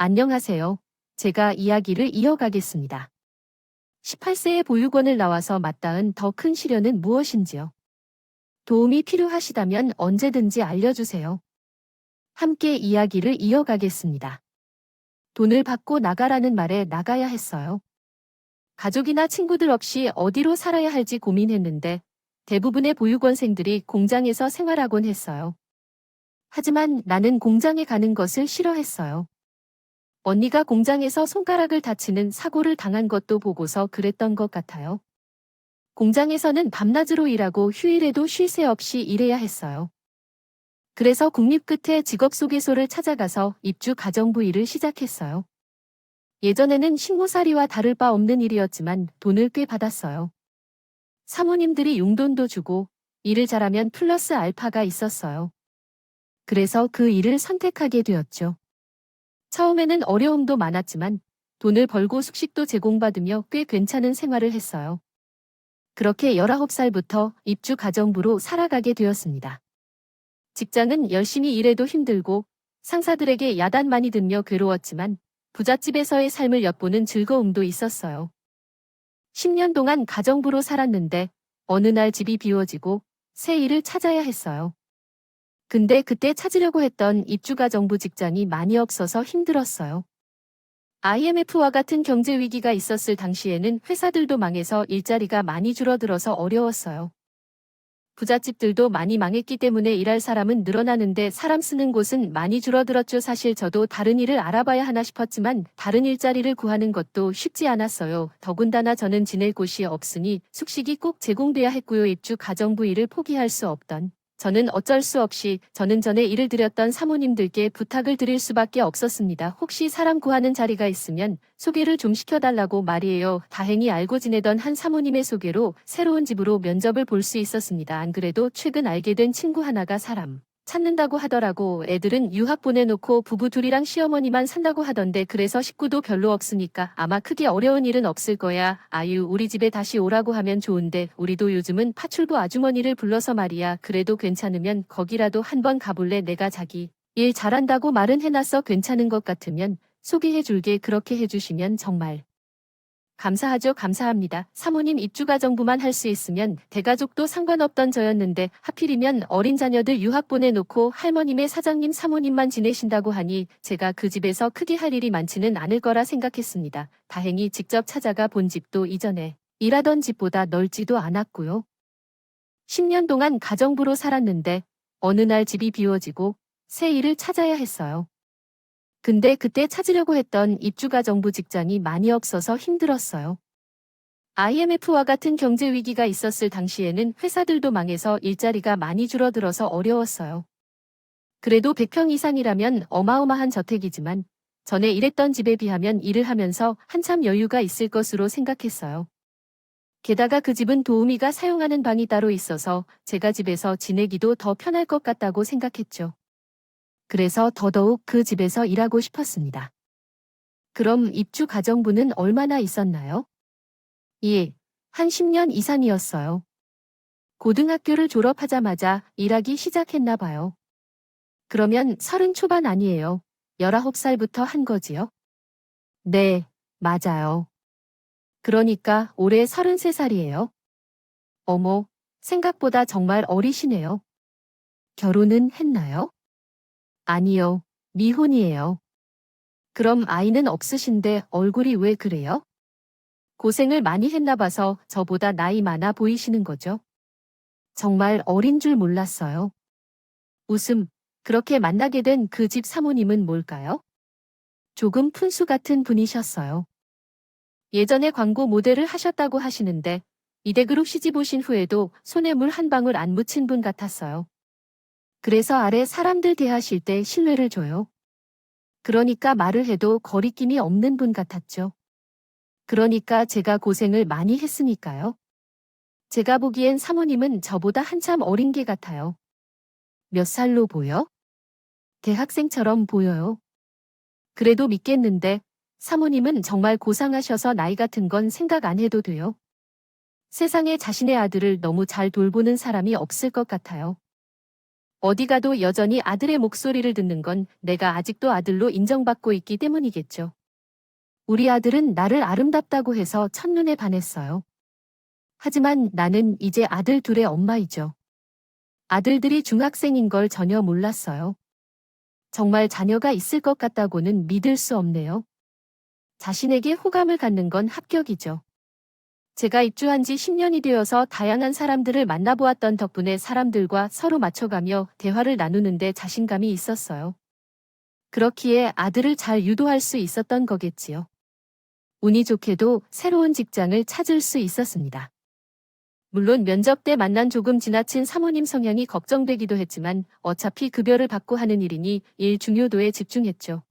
안녕하세요. 제가 이야기를 이어가겠습니다. 18세의 보육원을 나와서 맞닿은 더 큰 시련은 무엇인지요? 도움이 필요하시다면 언제든지 알려주세요. 함께 이야기를 이어가겠습니다. 돈을 받고 나가라는 말에 나가야 했어요. 가족이나 친구들 없이 어디로 살아야 할지 고민했는데 대부분의 보육원생들이 공장에서 생활하곤 했어요. 하지만 나는 공장에 가는 것을 싫어했어요. 언니가 공장에서 손가락을 다치는 사고를 당한 것도 보고서 그랬던 것 같아요. 공장에서는 밤낮으로 일하고 휴일에도 쉴 새 없이 일해야 했어요. 그래서 국립 끝에 직업소개소를 찾아가서 입주 가정부 일을 시작했어요. 예전에는 식모살이와 다를 바 없는 일이었지만 돈을 꽤 받았어요. 사모님들이 용돈도 주고 일을 잘하면 플러스 알파가 있었어요. 그래서 그 일을 선택하게 되었죠. 처음에는 어려움도 많았지만 돈을 벌고 숙식도 제공받으며 꽤 괜찮은 생활을 했어요. 그렇게 19살부터 입주 가정부로 살아가게 되었습니다. 직장은 열심히 일해도 힘들고 상사들에게 야단 많이 듣며 괴로웠지만 부잣집에서의 삶을 엿보는 즐거움도 있었어요. 10년 동안 가정부로 살았는데 어느 날 집이 비워지고 새 일을 찾아야 했어요. 근데 그때 찾으려고 했던 입주가정부 직장이 많이 없어서 힘들었어요. IMF와 같은 경제 위기가 있었을 당시에는 회사들도 망해서 일자리가 많이 줄어들어서 어려웠어요. 부잣집들도 많이 망했기 때문에 일할 사람은 늘어나는데 사람 쓰는 곳은 많이 줄어들었죠. 사실 저도 다른 일을 알아봐야 하나 싶었지만 다른 일자리를 구하는 것도 쉽지 않았어요. 더군다나 저는 지낼 곳이 없으니 숙식이 꼭 제공돼야 했고요. 입주 가정부 일을 포기할 수 없던 저는 어쩔 수 없이 저는 전에 일을 드렸던 사모님들께 부탁을 드릴 수밖에 없었습니다. 혹시 사람 구하는 자리가 있으면 소개를 좀 시켜달라고 말이에요. 다행히 알고 지내던 한 사모님의 소개로 새로운 집으로 면접을 볼 수 있었습니다. 안 그래도 최근 알게 된 친구 하나가 사람 찾는다고 하더라고. 애들은 유학 보내놓고 부부 둘이랑 시어머니만 산다고 하던데 그래서 식구도 별로 없으니까 아마 크게 어려운 일은 없을 거야. 아유, 우리 집에 다시 오라고 하면 좋은데 우리도 요즘은 파출부 아주머니를 불러서 말이야. 그래도 괜찮으면 거기라도 한번 가볼래. 내가 자기 일 잘한다고 말은 해놨어. 괜찮은 것 같으면 소개해줄게. 그렇게 해주시면 정말 감사하죠. 감사합니다. 사모님 입주가정부만 할 수 있으면 대가족도 상관없던 저였는데 하필이면 어린 자녀들 유학 보내놓고 할머님의 사장님 사모님만 지내신다고 하니 제가 그 집에서 크게 할 일이 많지는 않을 거라 생각했습니다. 다행히 직접 찾아가 본 집도 이전에 일하던 집보다 넓지도 않았고요. 10년 동안 가정부로 살았는데 어느 날 집이 비워지고 새 일을 찾아야 했어요. 근데 그때 찾으려고 했던 입주가정부 직장이 많이 없어서 힘들었어요. IMF와 같은 경제 위기가 있었을 당시에는 회사들도 망해서 일자리가 많이 줄어들어서 어려웠어요. 그래도 100평 이상이라면 어마어마한 저택이지만 전에 일했던 집에 비하면 일을 하면서 한참 여유가 있을 것으로 생각했어요. 게다가 그 집은 도우미가 사용하는 방이 따로 있어서 제가 집에서 지내기도 더 편할 것 같다고 생각했죠. 그래서 더더욱 그 집에서 일하고 싶었습니다. 그럼 입주 가정부는 얼마나 있었나요? 예, 한 10년 이상이었어요. 고등학교를 졸업하자마자 일하기 시작했나 봐요. 그러면 30 초반 아니에요. 19살부터 한 거지요? 네, 맞아요. 그러니까 올해 33살이에요. 어머, 생각보다 정말 어리시네요. 결혼은 했나요? 아니요, 미혼이에요. 그럼 아이는 없으신데 얼굴이 왜 그래요? 고생을 많이 했나 봐서 저보다 나이 많아 보이시는 거죠? 정말 어린 줄 몰랐어요. 웃음, 그렇게 만나게 된 그 집 사모님은 뭘까요? 조금 푼수 같은 분이셨어요. 예전에 광고 모델을 하셨다고 하시는데 이대그룹 시집 오신 후에도 손에 물 한 방울 안 묻힌 분 같았어요. 그래서 아래 사람들 대하실 때 신뢰를 줘요. 그러니까 말을 해도 거리낌이 없는 분 같았죠. 그러니까 제가 고생을 많이 했으니까요. 제가 보기엔 사모님은 저보다 한참 어린 게 같아요. 몇 살로 보여? 대학생처럼 보여요. 그래도 믿겠는데 사모님은 정말 고상하셔서 나이 같은 건 생각 안 해도 돼요. 세상에 자신의 아들을 너무 잘 돌보는 사람이 없을 것 같아요. 어디 가도 여전히 아들의 목소리를 듣는 건 내가 아직도 아들로 인정받고 있기 때문이겠죠. 우리 아들은 나를 아름답다고 해서 첫눈에 반했어요. 하지만 나는 이제 아들 둘의 엄마이죠. 아들들이 중학생인 걸 전혀 몰랐어요. 정말 자녀가 있을 것 같다고는 믿을 수 없네요. 자신에게 호감을 갖는 건 합격이죠. 제가 입주한 지 10년이 되어서 다양한 사람들을 만나보았던 덕분에 사람들과 서로 맞춰가며 대화를 나누는데 자신감이 있었어요. 그렇기에 아들을 잘 유도할 수 있었던 거겠지요. 운이 좋게도 새로운 직장을 찾을 수 있었습니다. 물론 면접 때 만난 조금 지나친 사모님 성향이 걱정되기도 했지만 어차피 급여를 받고 하는 일이니 일 중요도에 집중했죠.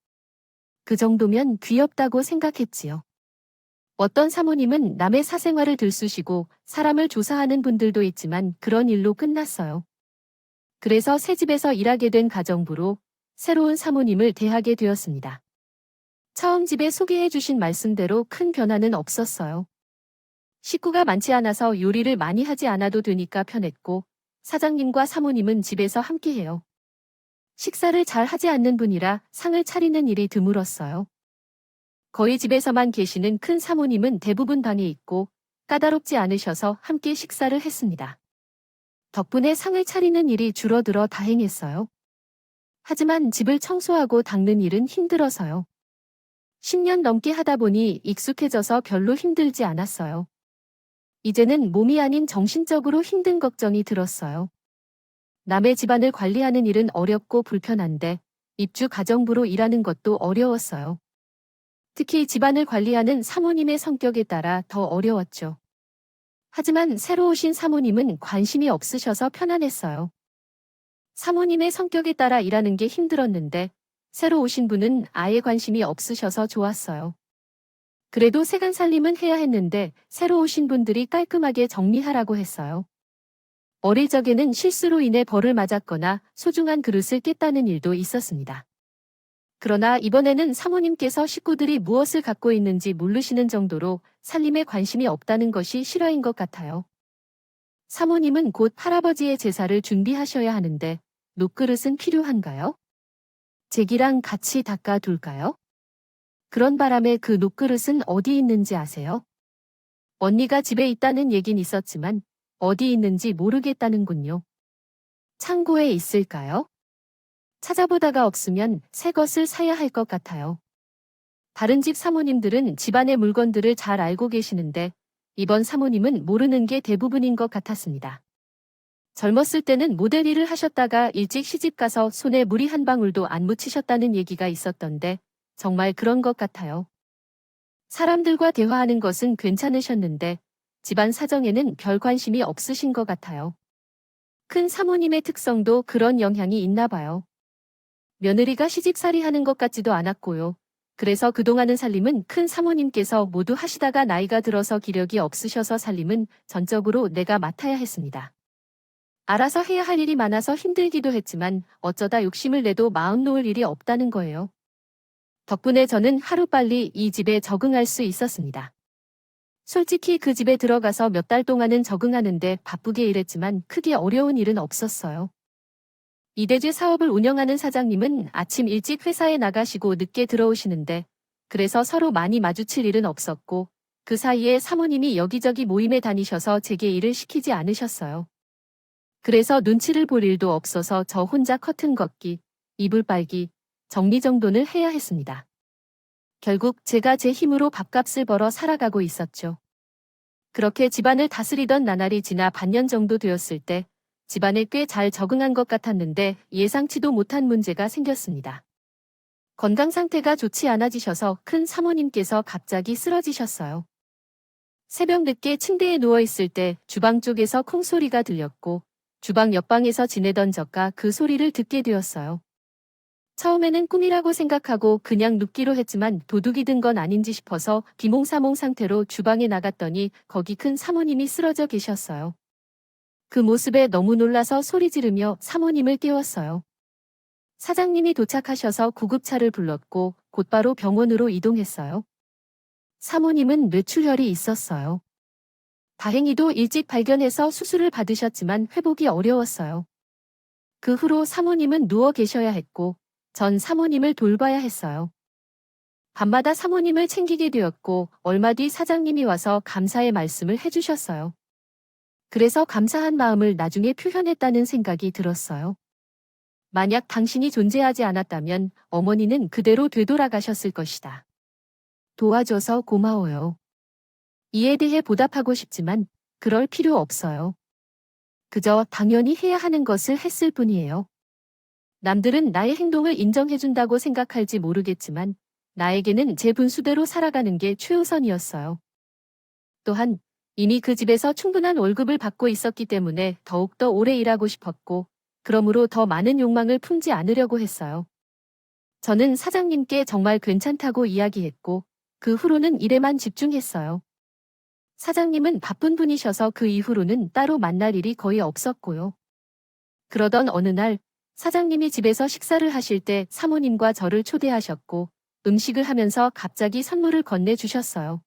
그 정도면 귀엽다고 생각했지요. 어떤 사모님은 남의 사생활을 들쑤시고 사람을 조사하는 분들도 있지만 그런 일로 끝났어요. 그래서 새 집에서 일하게 된 가정부로 새로운 사모님을 대하게 되었습니다. 처음 집에 소개해 주신 말씀대로 큰 변화는 없었어요. 식구가 많지 않아서 요리를 많이 하지 않아도 되니까 편했고 사장님과 사모님은 집에서 함께해요. 식사를 잘 하지 않는 분이라 상을 차리는 일이 드물었어요. 거의 집에서만 계시는 큰 사모님은 대부분 방에 있고 까다롭지 않으셔서 함께 식사를 했습니다. 덕분에 상을 차리는 일이 줄어들어 다행했어요. 하지만 집을 청소하고 닦는 일은 힘들어서요. 10년 넘게 하다 보니 익숙해져서 별로 힘들지 않았어요. 이제는 몸이 아닌 정신적으로 힘든 걱정이 들었어요. 남의 집안을 관리하는 일은 어렵고 불편한데 입주 가정부로 일하는 것도 어려웠어요. 특히 집안을 관리하는 사모님의 성격에 따라 더 어려웠죠. 하지만 새로 오신 사모님은 관심이 없으셔서 편안했어요. 사모님의 성격에 따라 일하는 게 힘들었는데 새로 오신 분은 아예 관심이 없으셔서 좋았어요. 그래도 세간 살림은 해야 했는데 새로 오신 분들이 깔끔하게 정리하라고 했어요. 어릴 적에는 실수로 인해 벌을 맞았거나 소중한 그릇을 깼다는 일도 있었습니다. 그러나 이번에는 사모님께서 식구들이 무엇을 갖고 있는지 모르시는 정도로 살림에 관심이 없다는 것이 실화인 것 같아요. 사모님은 곧 할아버지의 제사를 준비하셔야 하는데 녹그릇은 필요한가요? 제기랑 같이 닦아둘까요? 그런 바람에 그 녹그릇은 어디 있는지 아세요? 언니가 집에 있다는 얘긴 있었지만 어디 있는지 모르겠다는군요. 창고에 있을까요? 찾아보다가 없으면 새 것을 사야 할 것 같아요. 다른 집 사모님들은 집안의 물건들을 잘 알고 계시는데 이번 사모님은 모르는 게 대부분인 것 같았습니다. 젊었을 때는 모델 일을 하셨다가 일찍 시집가서 손에 물이 한 방울도 안 묻히셨다는 얘기가 있었던데 정말 그런 것 같아요. 사람들과 대화하는 것은 괜찮으셨는데 집안 사정에는 별 관심이 없으신 것 같아요. 큰 사모님의 특성도 그런 영향이 있나 봐요. 며느리가 시집살이 하는 것 같지도 않았고요. 그래서 그동안은 살림은 큰 사모님께서 모두 하시다가 나이가 들어서 기력이 없으셔서 살림은 전적으로 내가 맡아야 했습니다. 알아서 해야 할 일이 많아서 힘들기도 했지만 어쩌다 욕심을 내도 마음 놓을 일이 없다는 거예요. 덕분에 저는 하루빨리 이 집에 적응할 수 있었습니다. 솔직히 그 집에 들어가서 몇 달 동안은 적응하는데 바쁘게 일했지만 크게 어려운 일은 없었어요. 이대주 사업을 운영하는 사장님은 아침 일찍 회사에 나가시고 늦게 들어오시는데 그래서 서로 많이 마주칠 일은 없었고 그 사이에 사모님이 여기저기 모임에 다니셔서 제게 일을 시키지 않으셨어요. 그래서 눈치를 볼 일도 없어서 저 혼자 커튼 걷기, 이불 빨기, 정리 정돈을 해야 했습니다. 결국 제가 제 힘으로 밥값을 벌어 살아가고 있었죠. 그렇게 집안을 다스리던 나날이 지나 반년 정도 되었을 때 집안에 꽤 잘 적응한 것 같았는데 예상치도 못한 문제가 생겼습니다. 건강 상태가 좋지 않아지셔서 큰 사모님께서 갑자기 쓰러지셨어요. 새벽 늦게 침대에 누워있을 때 주방 쪽에서 콩소리가 들렸고 주방 옆방에서 지내던 저가 그 소리를 듣게 되었어요. 처음에는 꿈이라고 생각하고 그냥 눕기로 했지만 도둑이 든 건 아닌지 싶어서 비몽사몽 상태로 주방에 나갔더니 거기 큰 사모님이 쓰러져 계셨어요. 그 모습에 너무 놀라서 소리 지르며 사모님을 깨웠어요. 사장님이 도착하셔서 구급차를 불렀고 곧바로 병원으로 이동했어요. 사모님은 뇌출혈이 있었어요. 다행히도 일찍 발견해서 수술을 받으셨지만 회복이 어려웠어요. 그 후로 사모님은 누워 계셔야 했고, 전 사모님을 돌봐야 했어요. 밤마다 사모님을 챙기게 되었고, 얼마 뒤 사장님이 와서 감사의 말씀을 해주셨어요. 그래서 감사한 마음을 나중에 표현했다는 생각이 들었어요. 만약 당신이 존재하지 않았다면 어머니는 그대로 되돌아가셨을 것이다. 도와줘서 고마워요. 이에 대해 보답하고 싶지만 그럴 필요 없어요. 그저 당연히 해야 하는 것을 했을 뿐이에요. 남들은 나의 행동을 인정해준다고 생각할지 모르겠지만 나에게는 제 분수대로 살아가는 게 최우선이었어요. 또한 이미 그 집에서 충분한 월급을 받고 있었기 때문에 더욱더 오래 일하고 싶었고, 그러므로 더 많은 욕망을 품지 않으려고 했어요. 저는 사장님께 정말 괜찮다고 이야기했고, 그 후로는 일에만 집중했어요. 사장님은 바쁜 분이셔서 그 이후로는 따로 만날 일이 거의 없었고요. 그러던 어느 날, 사장님이 집에서 식사를 하실 때 사모님과 저를 초대하셨고, 음식을 하면서 갑자기 선물을 건네주셨어요.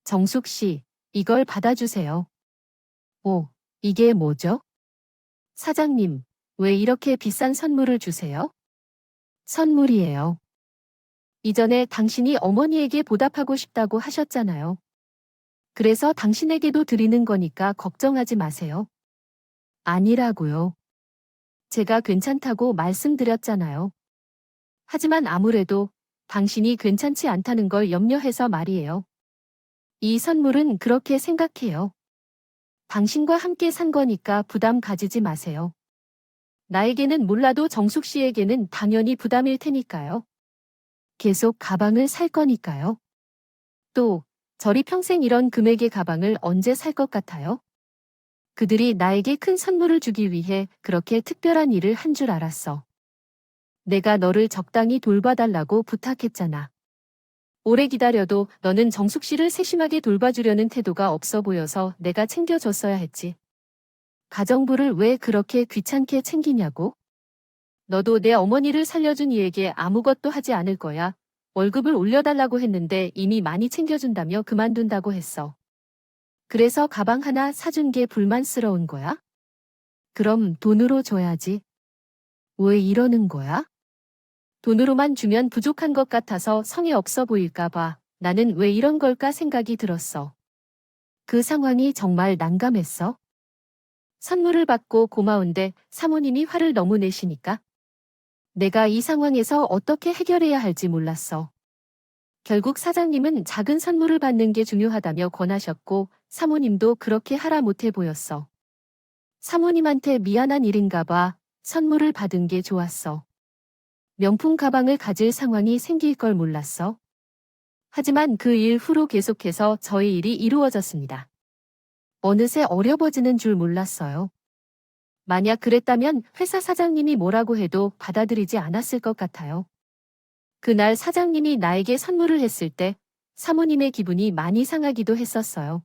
정숙 씨, 이걸 받아주세요. 오, 이게 뭐죠? 사장님, 왜 이렇게 비싼 선물을 주세요? 선물이에요. 이전에 당신이 어머니에게 보답하고 싶다고 하셨잖아요. 그래서 당신에게도 드리는 거니까 걱정하지 마세요. 아니라고요. 제가 괜찮다고 말씀드렸잖아요. 하지만 아무래도 당신이 괜찮지 않다는 걸 염려해서 말이에요. 이 선물은 그렇게 생각해요. 당신과 함께 산 거니까 부담 가지지 마세요. 나에게는 몰라도 정숙 씨에게는 당연히 부담일 테니까요. 계속 가방을 살 거니까요. 또, 저리 평생 이런 금액의 가방을 언제 살 것 같아요? 그들이 나에게 큰 선물을 주기 위해 그렇게 특별한 일을 한 줄 알았어. 내가 너를 적당히 돌봐달라고 부탁했잖아. 오래 기다려도 너는 정숙 씨를 세심하게 돌봐주려는 태도가 없어 보여서 내가 챙겨줬어야 했지. 가정부를 왜 그렇게 귀찮게 챙기냐고? 너도 내 어머니를 살려준 이에게 아무것도 하지 않을 거야. 월급을 올려달라고 했는데 이미 많이 챙겨준다며 그만둔다고 했어. 그래서 가방 하나 사준 게 불만스러운 거야? 그럼 돈으로 줘야지. 왜 이러는 거야? 돈으로만 주면 부족한 것 같아서 성의 없어 보일까 봐 나는 왜 이런 걸까 생각이 들었어. 그 상황이 정말 난감했어. 선물을 받고 고마운데 사모님이 화를 너무 내시니까 내가 이 상황에서 어떻게 해결해야 할지 몰랐어. 결국 사장님은 작은 선물을 받는 게 중요하다며 권하셨고 사모님도 그렇게 하라 못해 보였어. 사모님한테 미안한 일인가 봐 선물을 받은 게 좋았어. 명품 가방을 가질 상황이 생길 걸 몰랐어. 하지만 그 일 후로 계속해서 저의 일이 이루어졌습니다. 어느새 어려워지는 줄 몰랐어요. 만약 그랬다면 회사 사장님이 뭐라고 해도 받아들이지 않았을 것 같아요. 그날 사장님이 나에게 선물을 했을 때 사모님의 기분이 많이 상하기도 했었어요.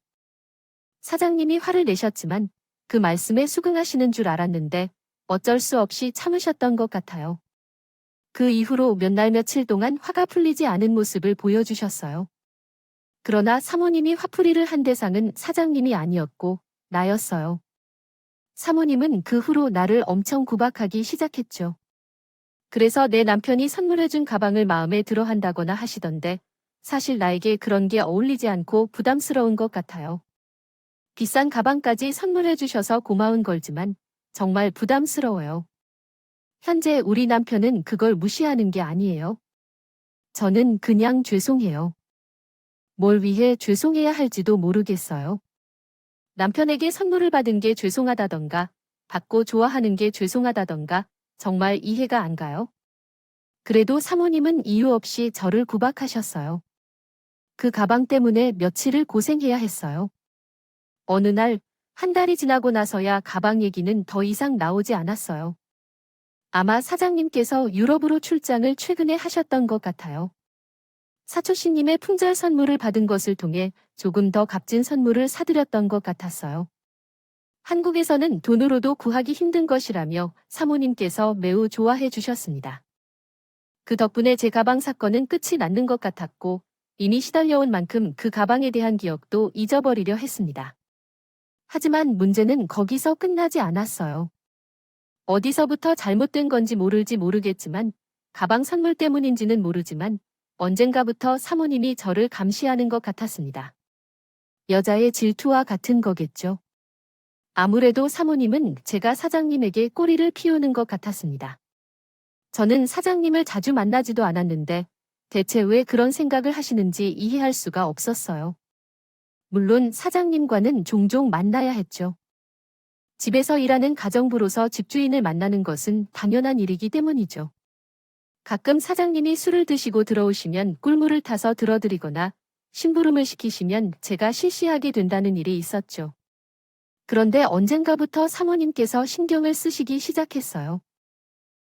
사장님이 화를 내셨지만 그 말씀에 수긍하시는 줄 알았는데 어쩔 수 없이 참으셨던 것 같아요. 그 이후로 몇 날 며칠 동안 화가 풀리지 않은 모습을 보여주셨어요. 그러나 사모님이 화풀이를 한 대상은 사장님이 아니었고 나였어요. 사모님은 그 후로 나를 엄청 구박하기 시작했죠. 그래서 내 남편이 선물해준 가방을 마음에 들어 한다거나 하시던데 사실 나에게 그런 게 어울리지 않고 부담스러운 것 같아요. 비싼 가방까지 선물해주셔서 고마운 걸지만 정말 부담스러워요. 현재 우리 남편은 그걸 무시하는 게 아니에요. 저는 그냥 죄송해요. 뭘 위해 죄송해야 할지도 모르겠어요. 남편에게 선물을 받은 게 죄송하다던가, 받고 좋아하는 게 죄송하다던가, 정말 이해가 안 가요. 그래도 사모님은 이유 없이 저를 구박하셨어요. 그 가방 때문에 며칠을 고생해야 했어요. 어느 날, 한 달이 지나고 나서야 가방 얘기는 더 이상 나오지 않았어요. 아마 사장님께서 유럽으로 출장을 최근에 하셨던 것 같아요. 사초씨님의 품절 선물을 받은 것을 통해 조금 더 값진 선물을 사드렸던 것 같았어요. 한국에서는 돈으로도 구하기 힘든 것이라며 사모님께서 매우 좋아해 주셨습니다. 그 덕분에 제 가방 사건은 끝이 났는 것 같았고 이미 시달려온 만큼 그 가방에 대한 기억도 잊어버리려 했습니다. 하지만 문제는 거기서 끝나지 않았어요. 어디서부터 잘못된 건지 모르겠지만, 가방 선물 때문인지는 모르지만, 언젠가부터 사모님이 저를 감시하는 것 같았습니다. 여자의 질투와 같은 거겠죠. 아무래도 사모님은 제가 사장님에게 꼬리를 피우는 것 같았습니다. 저는 사장님을 자주 만나지도 않았는데 대체 왜 그런 생각을 하시는지 이해할 수가 없었어요. 물론 사장님과는 종종 만나야 했죠. 집에서 일하는 가정부로서 집주인을 만나는 것은 당연한 일이기 때문이죠. 가끔 사장님이 술을 드시고 들어오시면 꿀물을 타서 들어드리거나 심부름을 시키시면 제가 실시하게 된다는 일이 있었죠. 그런데 언젠가부터 사모님께서 신경을 쓰시기 시작했어요.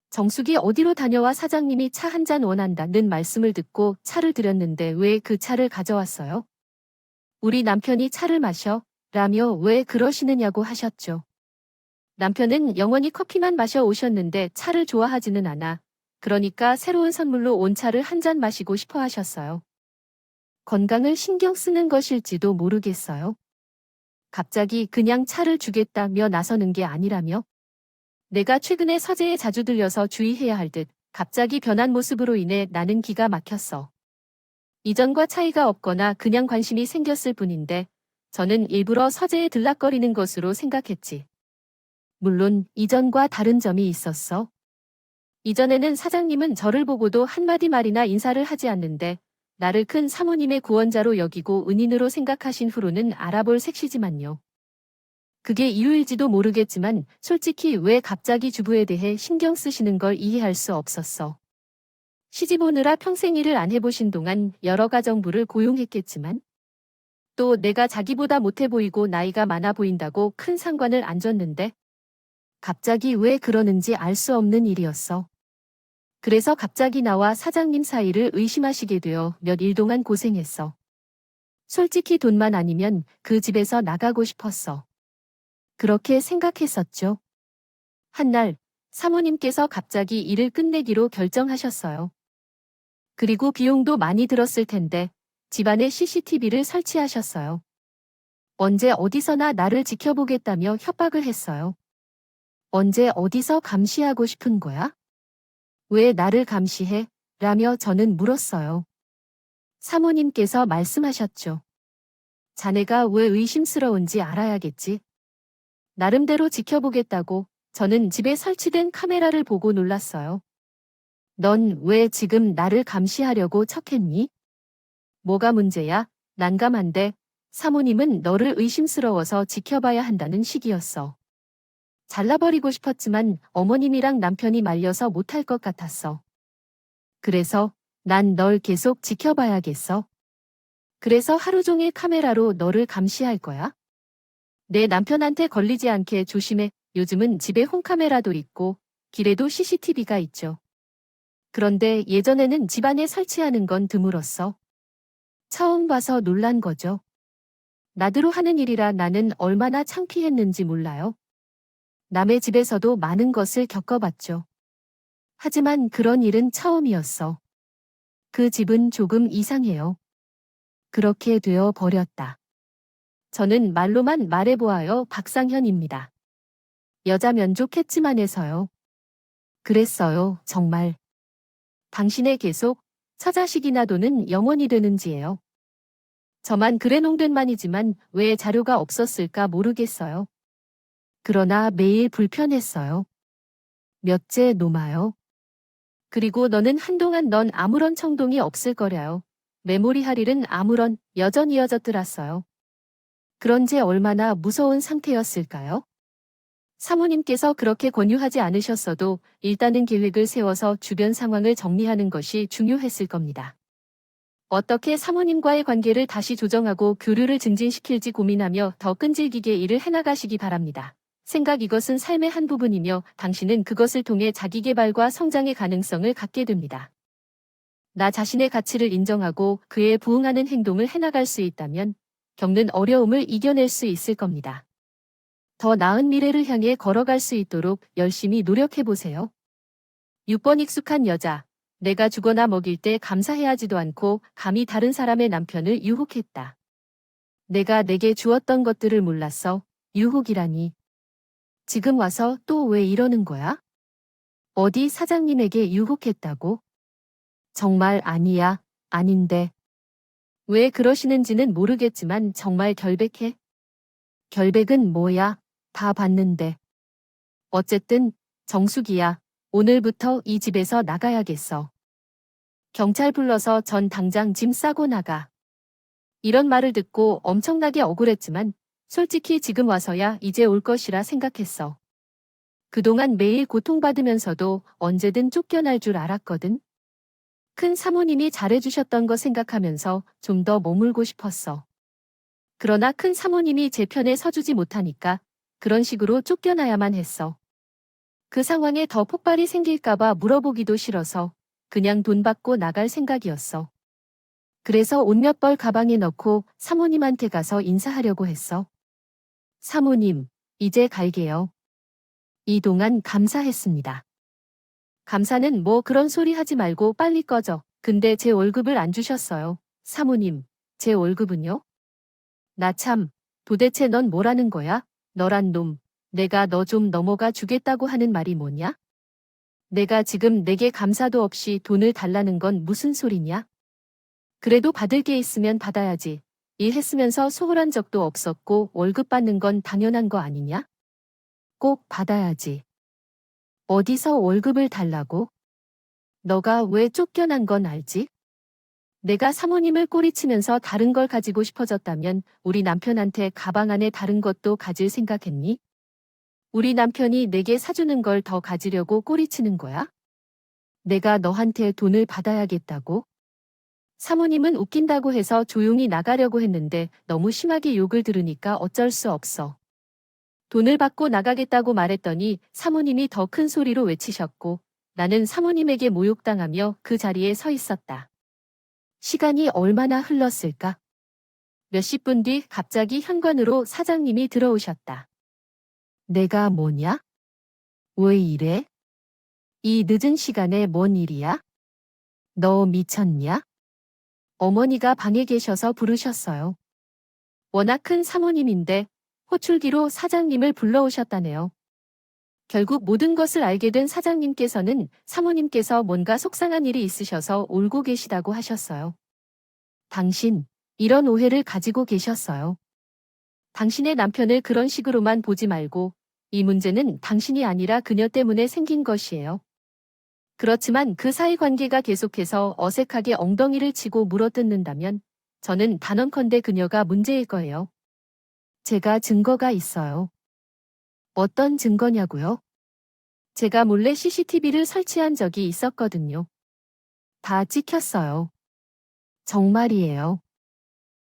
정숙이 어디로 다녀와 사장님이 차 한 잔 원한다는 말씀을 듣고 차를 드렸는데 왜 그 차를 가져왔어요? 우리 남편이 차를 마셔? 라며 왜 그러시느냐고 하셨죠. 남편은 영원히 커피만 마셔 오셨는데 차를 좋아하지는 않아. 그러니까 새로운 선물로 온 차를 한 잔 마시고 싶어 하셨어요. 건강을 신경 쓰는 것일지도 모르겠어요. 갑자기 그냥 차를 주겠다며 나서는 게 아니라며? 내가 최근에 서재에 자주 들려서 주의해야 할 듯 갑자기 변한 모습으로 인해 나는 기가 막혔어. 이전과 차이가 없거나 그냥 관심이 생겼을 뿐인데 저는 일부러 서재에 들락거리는 것으로 생각했지. 물론 이전과 다른 점이 있었어. 이전에는 사장님은 저를 보고도 한마디 말이나 인사를 하지 않는데 나를 큰 사모님의 구원자로 여기고 은인으로 생각하신 후로는 알아볼 색시지만요. 그게 이유일지도 모르겠지만 솔직히 왜 갑자기 주부에 대해 신경 쓰시는 걸 이해할 수 없었어. 시집 오느라 평생 일을 안 해보신 동안 여러 가정부를 고용했겠지만 또 내가 자기보다 못해 보이고 나이가 많아 보인다고 큰 상관을 안 줬는데 갑자기 왜 그러는지 알 수 없는 일이었어. 그래서 갑자기 나와 사장님 사이를 의심하시게 되어 몇 일 동안 고생했어. 솔직히 돈만 아니면 그 집에서 나가고 싶었어. 그렇게 생각했었죠. 한날 사모님께서 갑자기 일을 끝내기로 결정하셨어요. 그리고 비용도 많이 들었을 텐데 집안에 CCTV를 설치하셨어요. 언제 어디서나 나를 지켜보겠다며 협박을 했어요. 언제 어디서 감시하고 싶은 거야? 왜 나를 감시해? 라며 저는 물었어요. 사모님께서 말씀하셨죠. 자네가 왜 의심스러운지 알아야겠지. 나름대로 지켜보겠다고 저는 집에 설치된 카메라를 보고 놀랐어요. 넌 왜 지금 나를 감시하려고 척했니? 뭐가 문제야? 난감한데 사모님은 너를 의심스러워서 지켜봐야 한다는 식이었어. 잘라버리고 싶었지만 어머님이랑 남편이 말려서 못할 것 같았어. 그래서 난 널 계속 지켜봐야겠어. 그래서 하루 종일 카메라로 너를 감시할 거야? 내 남편한테 걸리지 않게 조심해. 요즘은 집에 홈카메라도 있고 길에도 CCTV가 있죠. 그런데 예전에는 집안에 설치하는 건 드물었어. 처음 봐서 놀란 거죠. 나대로 하는 일이라 나는 얼마나 창피했는지 몰라요. 남의 집에서도 많은 것을 겪어봤죠. 하지만 그런 일은 처음이었어. 그 집은 조금 이상해요. 그렇게 되어 버렸다. 저는 말로만 말해보아요. 박상현입니다. 여자 면족했지만 해서요. 그랬어요, 정말. 당신의 계속 처자식이나 돈은 영원이 되는지예요. 저만 그래 농된만이지만 왜 자료가 없었을까 모르겠어요. 그러나 매일 불편했어요. 몇째 노마요. 그리고 너는 한동안 넌 아무런 청동이 없을 거래요. 메모리 할 일은 아무런 여전히 이어졌더랐어요. 그런지 얼마나 무서운 상태였을까요? 사모님께서 그렇게 권유하지 않으셨어도 일단은 계획을 세워서 주변 상황을 정리하는 것이 중요했을 겁니다. 어떻게 사모님과의 관계를 다시 조정하고 교류를 증진시킬지 고민하며 더 끈질기게 일을 해나가시기 바랍니다. 생각 이것은 삶의 한 부분이며 당신은 그것을 통해 자기 개발과 성장의 가능성을 갖게 됩니다. 나 자신의 가치를 인정하고 그에 부응하는 행동을 해나갈 수 있다면 겪는 어려움을 이겨낼 수 있을 겁니다. 더 나은 미래를 향해 걸어갈 수 있도록 열심히 노력해보세요. 6번 익숙한 여자. 내가 주거나 먹일 때 감사해하지도 않고 감히 다른 사람의 남편을 유혹했다. 내가 내게 주었던 것들을 몰랐어. 유혹이라니. 지금 와서 또 왜 이러는 거야? 어디 사장님에게 유혹했다고? 정말 아니야, 아닌데. 왜 그러시는지는 모르겠지만 정말 결백해. 결백은 뭐야? 다 봤는데. 어쨌든, 정숙이야. 오늘부터 이 집에서 나가야겠어. 경찰 불러서 전 당장 짐 싸고 나가. 이런 말을 듣고 엄청나게 억울했지만 솔직히 지금 와서야 이제 올 것이라 생각했어. 그동안 매일 고통받으면서도 언제든 쫓겨날 줄 알았거든. 큰 사모님이 잘해주셨던 거 생각하면서 좀 더 머물고 싶었어. 그러나 큰 사모님이 제 편에 서주지 못하니까 그런 식으로 쫓겨나야만 했어. 그 상황에 더 폭발이 생길까봐 물어보기도 싫어서 그냥 돈 받고 나갈 생각이었어. 그래서 옷 몇 벌 가방에 넣고 사모님한테 가서 인사하려고 했어. 사모님, 이제 갈게요. 이동안 감사했습니다. 감사는 뭐 그런 소리 하지 말고 빨리 꺼져. 근데 제 월급을 안 주셨어요. 사모님, 제 월급은요? 나 참, 도대체 넌 뭐라는 거야? 너란 놈, 내가 너 좀 넘어가 주겠다고 하는 말이 뭐냐? 내가 지금 내게 감사도 없이 돈을 달라는 건 무슨 소리냐? 그래도 받을 게 있으면 받아야지. 일했으면서 소홀한 적도 없었고 월급 받는 건 당연한 거 아니냐? 꼭 받아야지. 어디서 월급을 달라고? 너가 왜 쫓겨난 건 알지? 내가 사모님을 꼬리치면서 다른 걸 가지고 싶어졌다면 우리 남편한테 가방 안에 다른 것도 가질 생각했니? 우리 남편이 내게 사주는 걸 더 가지려고 꼬리치는 거야? 내가 너한테 돈을 받아야겠다고? 사모님은 웃긴다고 해서 조용히 나가려고 했는데 너무 심하게 욕을 들으니까 어쩔 수 없어. 돈을 받고 나가겠다고 말했더니 사모님이 더 큰 소리로 외치셨고 나는 사모님에게 모욕당하며 그 자리에 서 있었다. 시간이 얼마나 흘렀을까? 몇십 분 뒤 갑자기 현관으로 사장님이 들어오셨다. 내가 뭐냐? 왜 이래? 이 늦은 시간에 뭔 일이야? 너 미쳤냐? 어머니가 방에 계셔서 부르셨어요. 워낙 큰 사모님인데 호출기로 사장님을 불러오셨다네요. 결국 모든 것을 알게 된 사장님께서는 사모님께서 뭔가 속상한 일이 있으셔서 울고 계시다고 하셨어요. 당신, 이런 오해를 가지고 계셨어요. 당신의 남편을 그런 식으로만 보지 말고 이 문제는 당신이 아니라 그녀 때문에 생긴 것이에요. 그렇지만 그 사이 관계가 계속해서 어색하게 엉덩이를 치고 물어뜯는다면 저는 단언컨대 그녀가 문제일 거예요. 제가 증거가 있어요. 어떤 증거냐고요? 제가 몰래 CCTV를 설치한 적이 있었거든요. 다 찍혔어요. 정말이에요.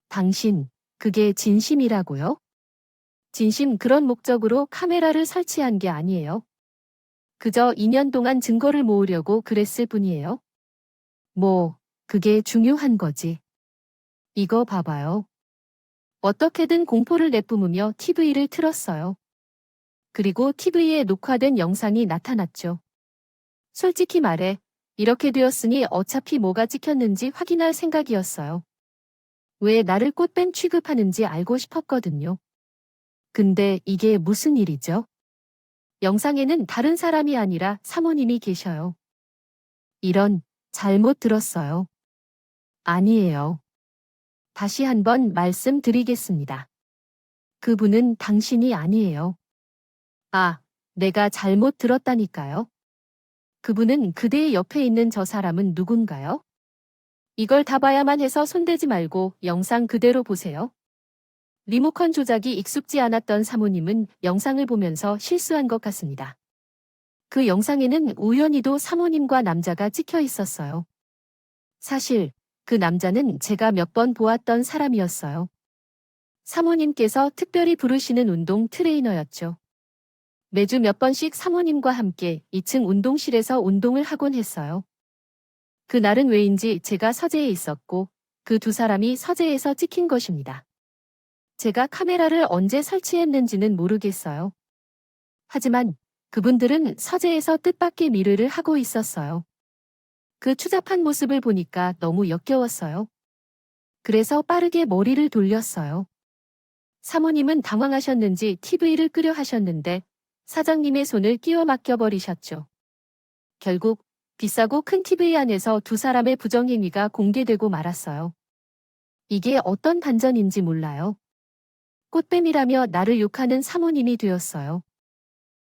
당신, 그게 진심이라고요? 진심 그런 목적으로 카메라를 설치한 게 아니에요. 그저 2년 동안 증거를 모으려고 그랬을 뿐이에요. 뭐, 그게 중요한 거지. 이거 봐봐요. 어떻게든 공포를 내뿜으며 TV를 틀었어요. 그리고 TV에 녹화된 영상이 나타났죠. 솔직히 말해, 이렇게 되었으니 어차피 뭐가 찍혔는지 확인할 생각이었어요. 왜 나를 꽃뱀 취급하는지 알고 싶었거든요. 근데 이게 무슨 일이죠? 영상에는 다른 사람이 아니라 사모님이 계셔요. 이런, 잘못 들었어요. 아니에요. 다시 한번 말씀드리겠습니다. 그분은 당신이 아니에요. 아, 내가 잘못 들었다니까요. 그분은 그대의 옆에 있는 저 사람은 누군가요? 이걸 다 봐야만 해서 손대지 말고 영상 그대로 보세요. 리모컨 조작이 익숙지 않았던 사모님은 영상을 보면서 실수한 것 같습니다. 그 영상에는 우연히도 사모님과 남자가 찍혀 있었어요. 사실 그 남자는 제가 몇 번 보았던 사람이었어요. 사모님께서 특별히 부르시는 운동 트레이너였죠. 매주 몇 번씩 사모님과 함께 2층 운동실에서 운동을 하곤 했어요. 그날은 왜인지 제가 서재에 있었고 그 두 사람이 서재에서 찍힌 것입니다. 제가 카메라를 언제 설치했는지는 모르겠어요. 하지만 그분들은 서재에서 뜻밖의 미르를 하고 있었어요. 그 추잡한 모습을 보니까 너무 역겨웠어요. 그래서 빠르게 머리를 돌렸어요. 사모님은 당황하셨는지 TV를 끄려 하셨는데 사장님의 손을 끼워 막혀버리셨죠. 결국 비싸고 큰 TV 안에서 두 사람의 부정행위가 공개되고 말았어요. 이게 어떤 반전인지 몰라요. 꽃뱀이라며 나를 욕하는 사모님이 되었어요.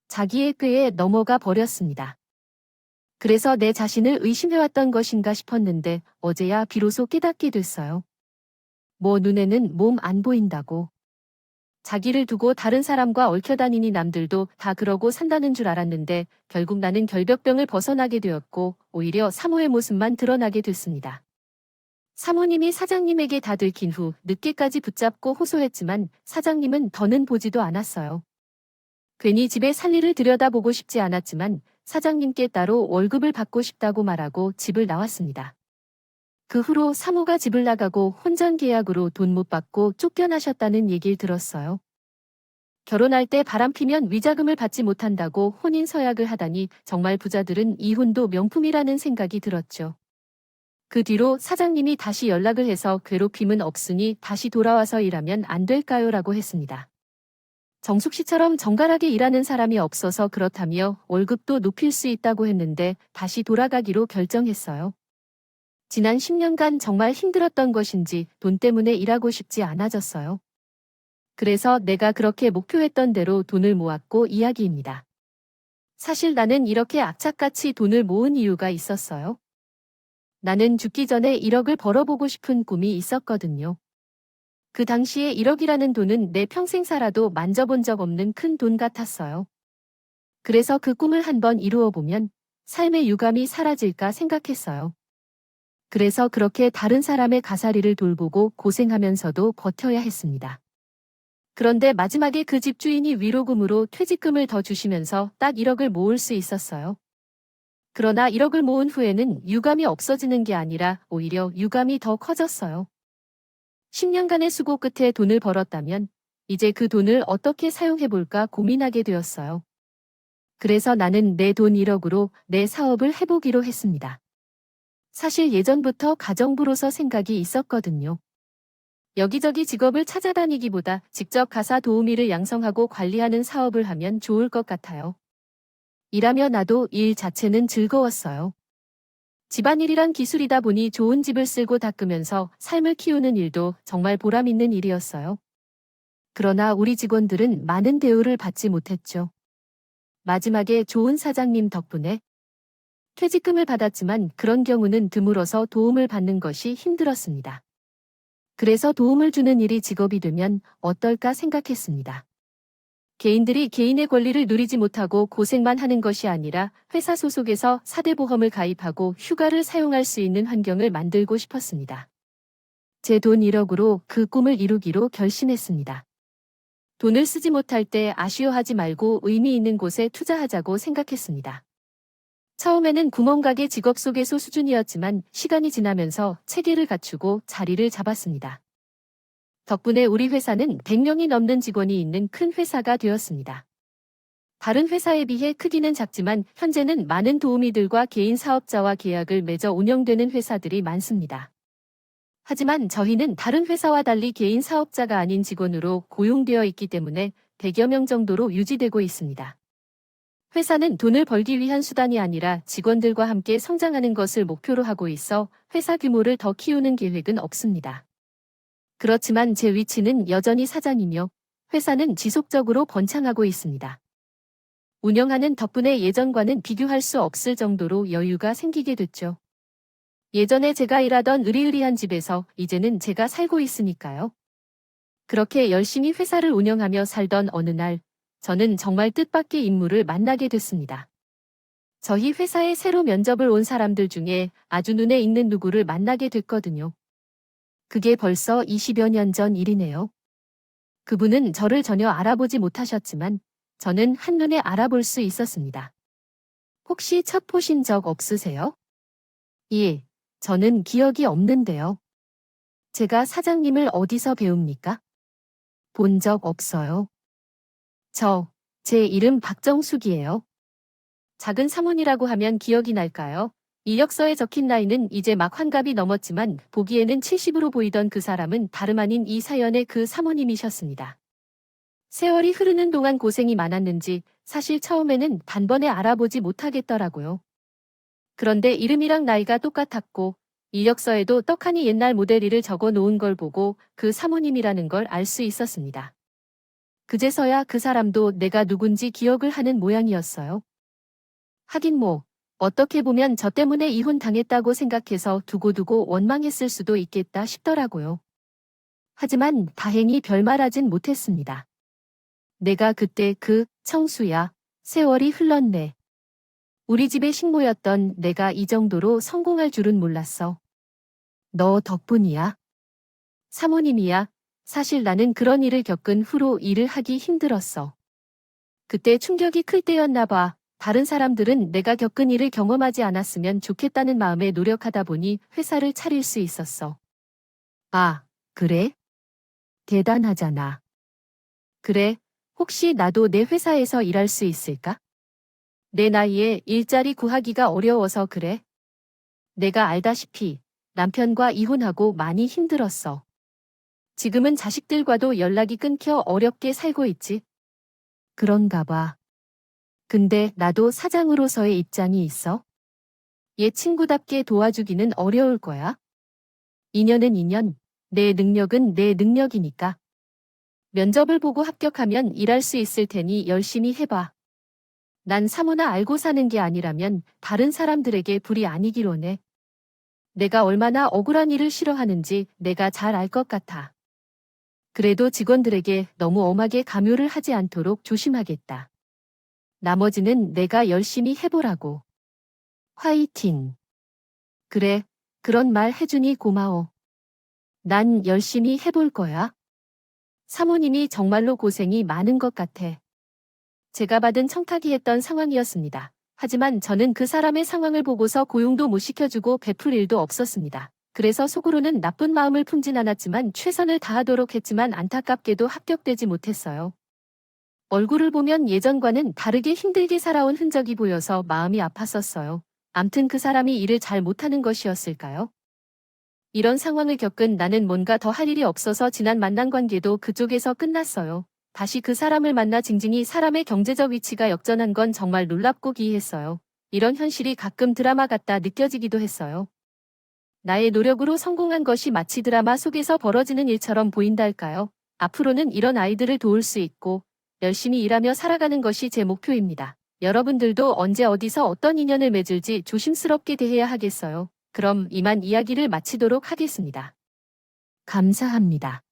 자기의 꾀에 넘어가 버렸습니다. 그래서 내 자신을 의심해왔던 것인가 싶었는데 어제야 비로소 깨닫게 됐어요. 뭐 눈에는 몸 안 보인다고. 자기를 두고 다른 사람과 얽혀다니니 남들도 다 그러고 산다는 줄 알았는데 결국 나는 결벽병을 벗어나게 되었고 오히려 사모의 모습만 드러나게 됐습니다. 사모님이 사장님에게 다 들킨 후 늦게까지 붙잡고 호소했지만 사장님은 더는 보지도 않았어요. 괜히 집에 살 일을 들여다보고 싶지 않았지만 사장님께 따로 월급을 받고 싶다고 말하고 집을 나왔습니다. 그 후로 사모가 집을 나가고 혼전 계약으로 돈 못 받고 쫓겨나셨다는 얘기를 들었어요. 결혼할 때 바람피면 위자금을 받지 못한다고 혼인 서약을 하다니 정말 부자들은 이혼도 명품이라는 생각이 들었죠. 그 뒤로 사장님이 다시 연락을 해서 괴롭힘은 없으니 다시 돌아와서 일하면 안 될까요? 라고 했습니다. 정숙 씨처럼 정갈하게 일하는 사람이 없어서 그렇다며 월급도 높일 수 있다고 했는데 다시 돌아가기로 결정했어요. 지난 10년간 정말 힘들었던 것인지 돈 때문에 일하고 싶지 않아졌어요. 그래서 내가 그렇게 목표했던 대로 돈을 모았고 이야기입니다. 사실 나는 이렇게 악착같이 돈을 모은 이유가 있었어요. 나는 죽기 전에 1억을 벌어보고 싶은 꿈이 있었거든요. 그 당시에 1억이라는 돈은 내 평생 살아도 만져본 적 없는 큰 돈 같았어요. 그래서 그 꿈을 한번 이루어보면 삶의 유감이 사라질까 생각했어요. 그래서 그렇게 다른 사람의 가사리를 돌보고 고생하면서도 버텨야 했습니다. 그런데 마지막에 그 집주인이 위로금으로 퇴직금을 더 주시면서 딱 1억을 모을 수 있었어요. 그러나 1억을 모은 후에는 유감이 없어지는 게 아니라 오히려 유감이 더 커졌어요. 10년간의 수고 끝에 돈을 벌었다면 이제 그 돈을 어떻게 사용해볼까 고민하게 되었어요. 그래서 나는 내 돈 1억으로 내 사업을 해보기로 했습니다. 사실 예전부터 가정부로서 생각이 있었거든요. 여기저기 직업을 찾아다니기보다 직접 가사 도우미를 양성하고 관리하는 사업을 하면 좋을 것 같아요. 일하며 나도 일 자체는 즐거웠어요. 집안일이란 기술이다 보니 좋은 집을 쓸고 닦으면서 삶을 키우는 일도 정말 보람 있는 일이었어요. 그러나 우리 직원들은 많은 대우를 받지 못했죠. 마지막에 좋은 사장님 덕분에 퇴직금을 받았지만 그런 경우는 드물어서 도움을 받는 것이 힘들었습니다. 그래서 도움을 주는 일이 직업이 되면 어떨까 생각했습니다. 개인들이 개인의 권리를 누리지 못하고 고생만 하는 것이 아니라 회사 소속에서 4대 보험을 가입하고 휴가를 사용할 수 있는 환경을 만들고 싶었습니다. 제 돈 1억으로 그 꿈을 이루기로 결심했습니다. 돈을 쓰지 못할 때 아쉬워하지 말고 의미 있는 곳에 투자하자고 생각했습니다. 처음에는 구멍가게 직업소개소 수준이었지만 시간이 지나면서 체계를 갖추고 자리를 잡았습니다. 덕분에 우리 회사는 100명이 넘는 직원이 있는 큰 회사가 되었습니다. 다른 회사에 비해 크기는 작지만 현재는 많은 도우미들과 개인 사업자와 계약을 맺어 운영되는 회사들이 많습니다. 하지만 저희는 다른 회사와 달리 개인 사업자가 아닌 직원으로 고용되어 있기 때문에 100여 명 정도로 유지되고 있습니다. 회사는 돈을 벌기 위한 수단이 아니라 직원들과 함께 성장하는 것을 목표로 하고 있어 회사 규모를 더 키우는 계획은 없습니다. 그렇지만 제 위치는 여전히 사장이며 회사는 지속적으로 번창하고 있습니다. 운영하는 덕분에 예전과는 비교할 수 없을 정도로 여유가 생기게 됐죠. 예전에 제가 일하던 으리으리한 집에서 이제는 제가 살고 있으니까요. 그렇게 열심히 회사를 운영하며 살던 어느 날 저는 정말 뜻밖의 인물을 만나게 됐습니다. 저희 회사에 새로 면접을 온 사람들 중에 아주 눈에 익는 누구를 만나게 됐거든요. 그게 벌써 20여 년 전 일이네요. 그분은 저를 전혀 알아보지 못하셨지만 저는 한눈에 알아볼 수 있었습니다. 혹시 첫 보신 적 없으세요? 예, 저는 기억이 없는데요. 제가 사장님을 어디서 배웁니까? 본 적 없어요. 제 이름 박정숙이에요. 작은 사문이라고 하면 기억이 날까요? 이력서에 적힌 나이는 이제 막 환갑이 넘었지만 보기에는 70으로 보이던 그 사람은 다름 아닌 이 사연의 그 사모님이셨습니다. 세월이 흐르는 동안 고생이 많았는지 사실 처음에는 단번에 알아보지 못하겠더라고요. 그런데 이름이랑 나이가 똑같았고 이력서에도 떡하니 옛날 모델이를 적어 놓은 걸 보고 그 사모님이라는 걸 알 수 있었습니다. 그제서야 그 사람도 내가 누군지 기억을 하는 모양이었어요. 하긴 뭐, 어떻게 보면 저 때문에 이혼당했다고 생각해서 두고두고 원망했을 수도 있겠다 싶더라고요. 하지만 다행히 별말하진 못했습니다. 내가 그때 그 청수야, 세월이 흘렀네. 우리 집의 식모였던 내가 이 정도로 성공할 줄은 몰랐어. 너 덕분이야. 사모님이야. 사실 나는 그런 일을 겪은 후로 일을 하기 힘들었어. 그때 충격이 클 때였나 봐. 다른 사람들은 내가 겪은 일을 경험하지 않았으면 좋겠다는 마음에 노력하다 보니 회사를 차릴 수 있었어. 아, 그래? 대단하잖아. 그래, 혹시 나도 내 회사에서 일할 수 있을까? 내 나이에 일자리 구하기가 어려워서 그래. 내가 알다시피 남편과 이혼하고 많이 힘들었어. 지금은 자식들과도 연락이 끊겨 어렵게 살고 있지. 그런가 봐. 근데 나도 사장으로서의 입장이 있어. 얘 친구답게 도와주기는 어려울 거야. 인연은 인연, 내 능력은 내 능력이니까. 면접을 보고 합격하면 일할 수 있을 테니 열심히 해봐. 난 사모나 알고 사는 게 아니라면 다른 사람들에게 불이 아니기로 해. 내가 얼마나 억울한 일을 싫어하는지 내가 잘 알 것 같아. 그래도 직원들에게 너무 엄하게 강요를 하지 않도록 조심하겠다. 나머지는 내가 열심히 해보라고. 화이팅. 그래, 그런 말 해주니 고마워. 난 열심히 해볼 거야. 사모님이 정말로 고생이 많은 것 같아. 제가 받은 청탁이 했던 상황이었습니다. 하지만 저는 그 사람의 상황을 보고서 고용도 못 시켜주고 베풀 일도 없었습니다. 그래서 속으로는 나쁜 마음을 품진 않았지만 최선을 다하도록 했지만 안타깝게도 합격되지 못했어요. 얼굴을 보면 예전과는 다르게 힘들게 살아온 흔적이 보여서 마음이 아팠었어요. 암튼 그 사람이 일을 잘 못하는 것이었을까요? 이런 상황을 겪은 나는 뭔가 더 할 일이 없어서 지난 만난 관계도 그쪽에서 끝났어요. 다시 그 사람을 만나 징징이 사람의 경제적 위치가 역전한 건 정말 놀랍고 기이했어요. 이런 현실이 가끔 드라마 같다 느껴지기도 했어요. 나의 노력으로 성공한 것이 마치 드라마 속에서 벌어지는 일처럼 보인달까요? 앞으로는 이런 아이들을 도울 수 있고 열심히 일하며 살아가는 것이 제 목표입니다. 여러분들도 언제 어디서 어떤 인연을 맺을지 조심스럽게 대해야 하겠어요. 그럼 이만 이야기를 마치도록 하겠습니다. 감사합니다.